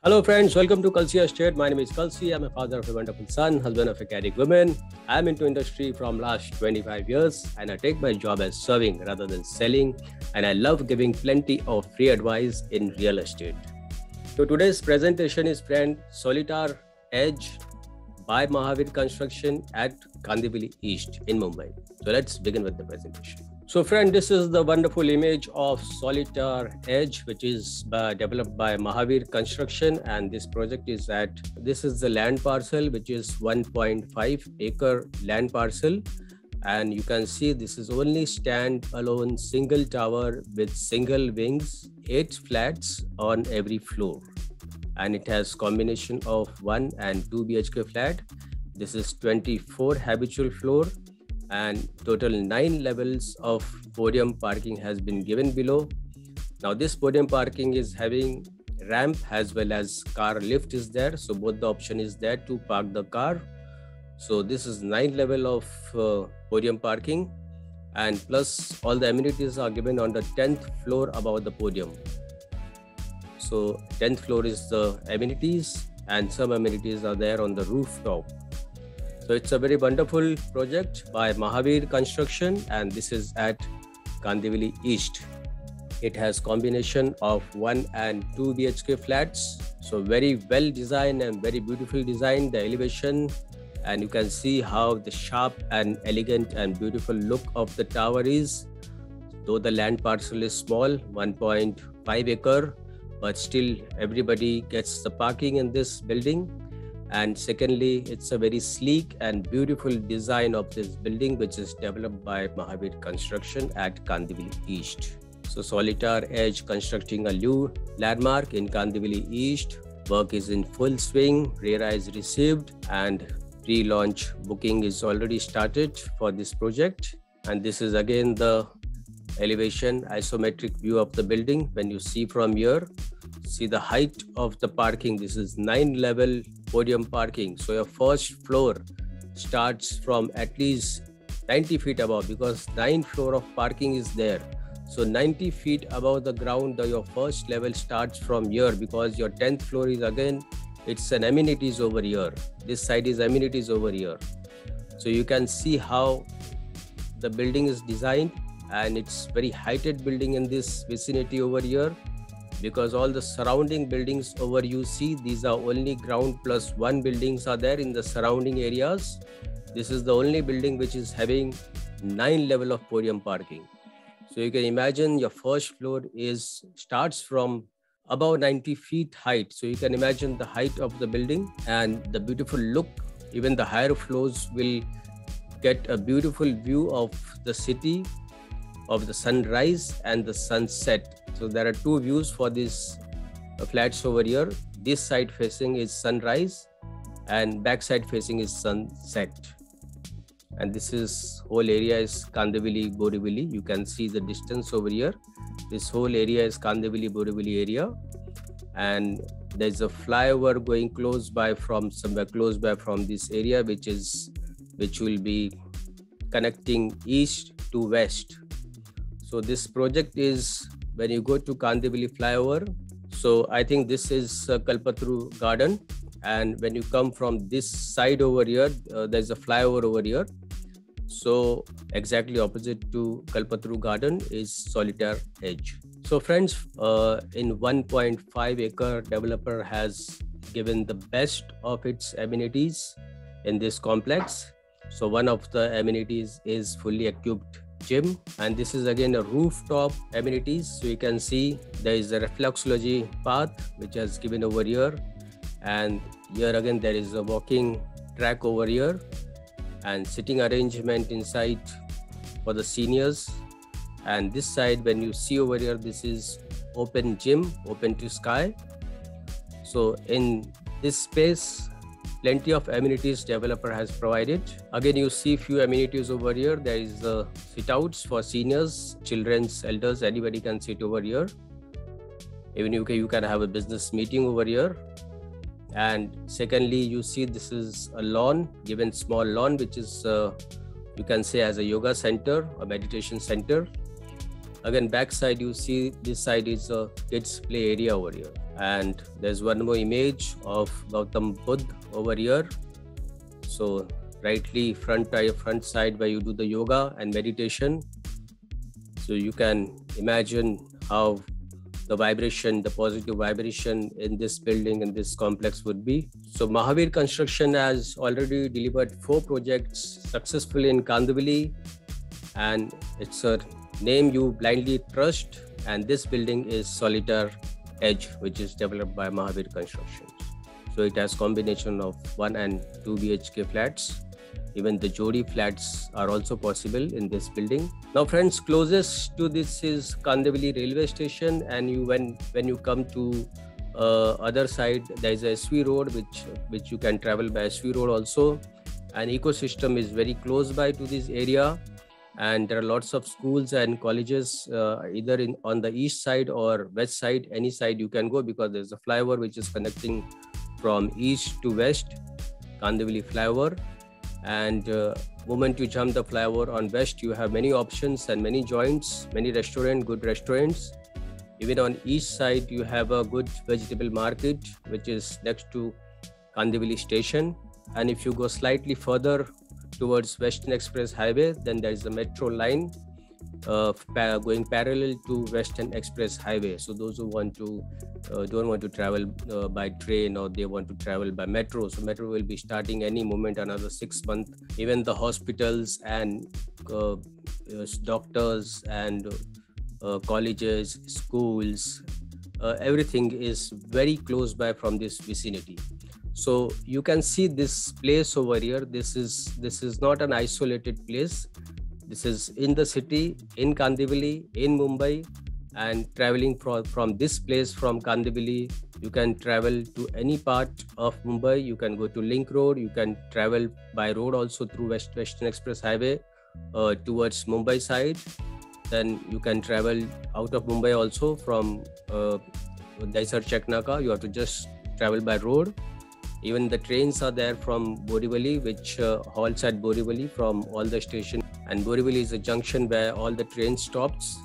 Hello friends, welcome to Kalsi Estate. My name is Kalsi. I'm a father of a wonderful son, husband of a caring woman. I'm into industry from last 25 years and I take my job as serving rather than selling, and I love giving plenty of free advice in real estate. So today's presentation is friend Solitar Edge by Mahavir Construction at Kandivali East in Mumbai. So let's begin with the presentation. So friend, this is the wonderful image of Solitar Edge, which is developed by Mahavir Construction, and this project is this is the land parcel, which is 1.5 acre land parcel, and you can see this is only stand-alone single tower with single wings, 8 flats on every floor, and it has combination of 1 and 2 BHK flat. This is 24 habitual floor, and total 9 levels of podium parking has been given below. Now this podium parking is having ramp as well as car lift is there, so both the option is there to park the car. So this is 9 level of podium parking, and plus all the amenities are given on the 10th floor above the podium. So 10th floor is the amenities, and some amenities are there on the rooftop. So it's a very wonderful project by Mahavir Construction, and this is at Kandivali East. It has combination of 1 and 2 BHK flats. So very well designed and very beautiful design, the elevation, and you can see how the sharp and elegant and beautiful look of the tower is. Though the land parcel is small, 1.5 acre, but still everybody gets the parking in this building. And secondly, it's a very sleek and beautiful design of this building, which is developed by Mahavir Construction at Kandivali East. So Solitar Edge constructing a new landmark in Kandivali East. Work is in full swing, RERA is received, and pre-launch booking is already started for this project. And this is again the elevation isometric view of the building. When you see from here, see the height of the parking. This is 9 level podium parking. So your first floor starts from at least 90 feet above, because 9th floor of parking is there. So 90 feet above the ground, your first level starts from here, because your 10th floor is again, it's an amenities over here. This side is amenities over here. So you can see how the building is designed, and it's very heighted building in this vicinity over here, because all the surrounding buildings over you see, these are only ground plus 1 buildings are there in the surrounding areas. This is the only building which is having 9 level of podium parking. So you can imagine your first floor starts from above 90 feet height. So you can imagine the height of the building and the beautiful look. Even the higher floors will get a beautiful view of the city, of the sunrise and the sunset. So there are 2 views for these flats over here. This side facing is sunrise and back side facing is sunset. And this is whole area is Kandivali Borivali. You can see the distance over here. This whole area is Kandivali Borivali area, and there's a flyover going close by from somewhere close by from this area, which will be connecting east to west. So this project is, when you go to Kandivali flyover, so I think this is Kalpataru Garden, and when you come from this side over here, there's a flyover over here. So exactly opposite to Kalpataru Garden is Solitar Edge. So friends, in 1.5 acre, developer has given the best of its amenities in this complex. So one of the amenities is fully equipped gym, and this is again a rooftop amenities. So you can see there is a reflexology path which has given over here, and here again there is a walking track over here, and sitting arrangement inside for the seniors. And this side, when you see over here, this is open gym, open to sky. So in this space, plenty of amenities developer has provided. Again, you see few amenities over here. There is the sit outs for seniors, children's, elders, anybody can sit over here. Even you can have a business meeting over here. And secondly, you see this is a lawn, given small lawn, which is you can say as a yoga center or meditation center. Again, back side, you see this side is a kids play area over here. And there's one more image of Gautam Buddha over here. So rightly front side where you do the yoga and meditation. So you can imagine how the vibration, the positive vibration in this building, in this complex would be. So Mahavir Construction has already delivered 4 projects successfully in Kandivali, and it's a name you blindly trust. And this building is Solitaire Edge, which is developed by Mahavir Construction. So it has combination of 1 and 2 BHK flats. Even the Jodi flats are also possible in this building. Now friends, closest to this is Kandivali railway station, and when you come to other side, there is a SV road which you can travel by SV road also. And ecosystem is very close by to this area, and there are lots of schools and colleges either on the east side or west side. Any side you can go, because there's a flyover which is connecting from east to west, Kandivali flyover. And moment you jump the flyover on west, you have many options and many joints, many good restaurants. Even on east side, you have a good vegetable market, which is next to Kandivali station. And if you go slightly further towards Western Express Highway, then there is the metro line going parallel to Western Express Highway. So those who don't want to travel by train, or they want to travel by metro, so metro will be starting any moment, another 6 months. Even the hospitals and doctors and colleges, schools, everything is very close by from this vicinity. So you can see this place over here. This is not an isolated place. This is in the city, in Kandivali, in Mumbai. And traveling from this place, from Kandivali, you can travel to any part of Mumbai. You can go to Link Road. You can travel by road also through Western Express Highway towards Mumbai side. Then you can travel out of Mumbai also from Daisar Cheknaka. You have to just travel by road. Even the trains are there from Borivali, which halts at Borivali from all the stations. And Borivali is a junction where all the trains stops.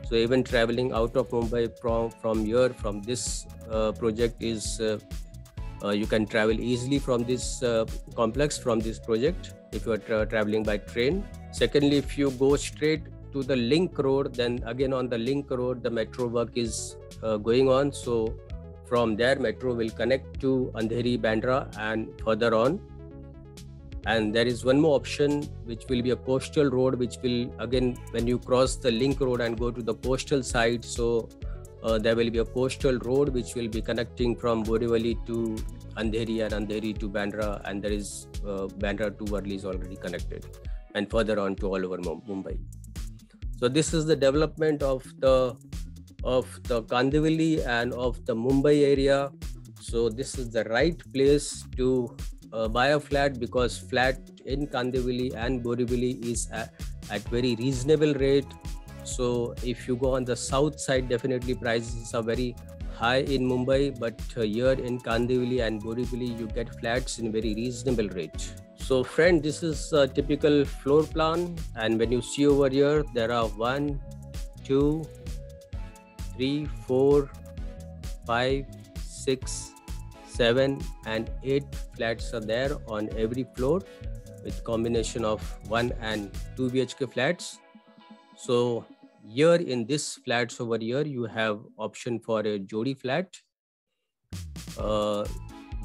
So even traveling out of Mumbai from this project is, you can travel easily from this complex, from this project, if you are traveling by train. Secondly, if you go straight to the Link Road, then again on the Link Road, the metro work is going on. So from there, metro will connect to Andheri, Bandra and further on. And there is one more option, which will be a coastal road, which will, again, when you cross the Link Road and go to the coastal side, so there will be a coastal road which will be connecting from Borivali to Andheri and Andheri to Bandra, and there is Bandra to Worli is already connected, and further on to all over Mumbai. So this is the development of the Kandivali and of the Mumbai area. So this is the right place to buy a flat, because flat in Kandivali and Borivali is at very reasonable rate. So if you go on the south side, definitely prices are very high in Mumbai, but here in Kandivali and Borivali, you get flats in very reasonable rate. So friend, this is a typical floor plan, and when you see over here, there are 1, 2, 3, 4, 5, 6, 7 and 8 flats are there on every floor, with combination of 1 and 2 BHK flats. So here in this flats over here, you have option for a Jodi flat.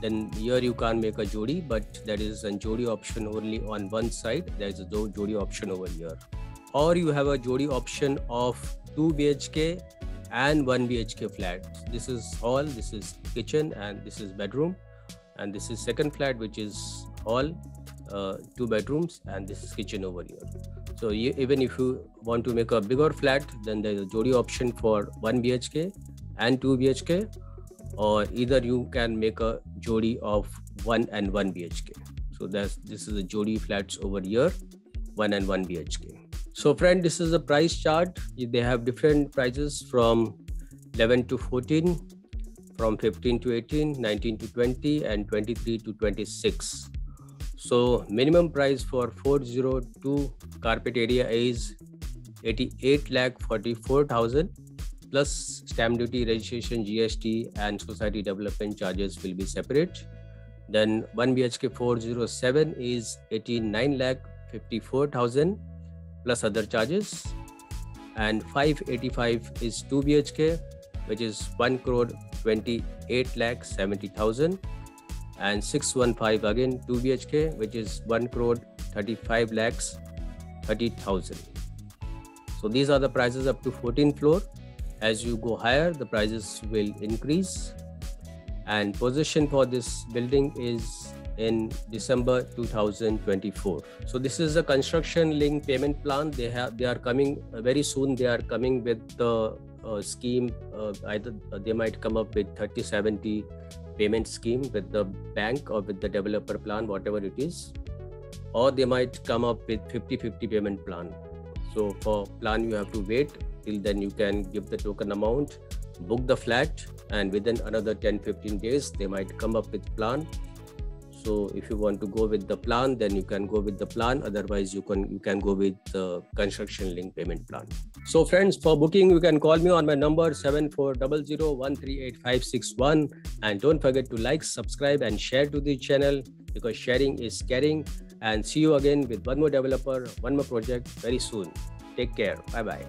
Then here you can't make a Jodi, but there is a Jodi option only on one side. There is a Jodi option over here. Or you have a Jodi option of 2 BHK and 1 BHK flat. This is hall, this is kitchen, and this is bedroom. And this is second flat, which is hall, 2 bedrooms, and this is kitchen over here. So even if you want to make a bigger flat, then there is a Jodi option for 1 BHK and 2 BHK, or either you can make a Jodi of 1 and 1 BHK. So this is the Jodi flats over here, 1 and 1 BHK. So friend, this is the price chart. They have different prices from 11 to 14, from 15 to 18, 19 to 20, and 23 to 26. So minimum price for 402 carpet area is 88,44,000, plus stamp duty, registration, GST and society development charges will be separate. Then 1 BHK 407 is 89,54,000 plus other charges, and 585 is 2 BHK, which is 1,28,70,000, and 615 again 2 BHK, which is 1,35,30,000. So these are the prices up to 14th floor. As you go higher, the prices will increase. And possession for this building is in December 2024. So this is a construction link payment plan. They are coming very soon. They are coming with the scheme. Either they might come up with 30/70 payment scheme with the bank or with the developer plan, whatever it is, or they might come up with 50/50 payment plan. So for plan, you have to wait till then. You can give the token amount, book the flat, and within another 10-15 days, they might come up with plan. So if you want to go with the plan, then you can go with the plan. Otherwise, you can go with the construction link payment plan. So friends, for booking, you can call me on my number 7400138561. And don't forget to like, subscribe, and share to the channel, because sharing is caring. And see you again with one more developer, one more project very soon. Take care. Bye-bye.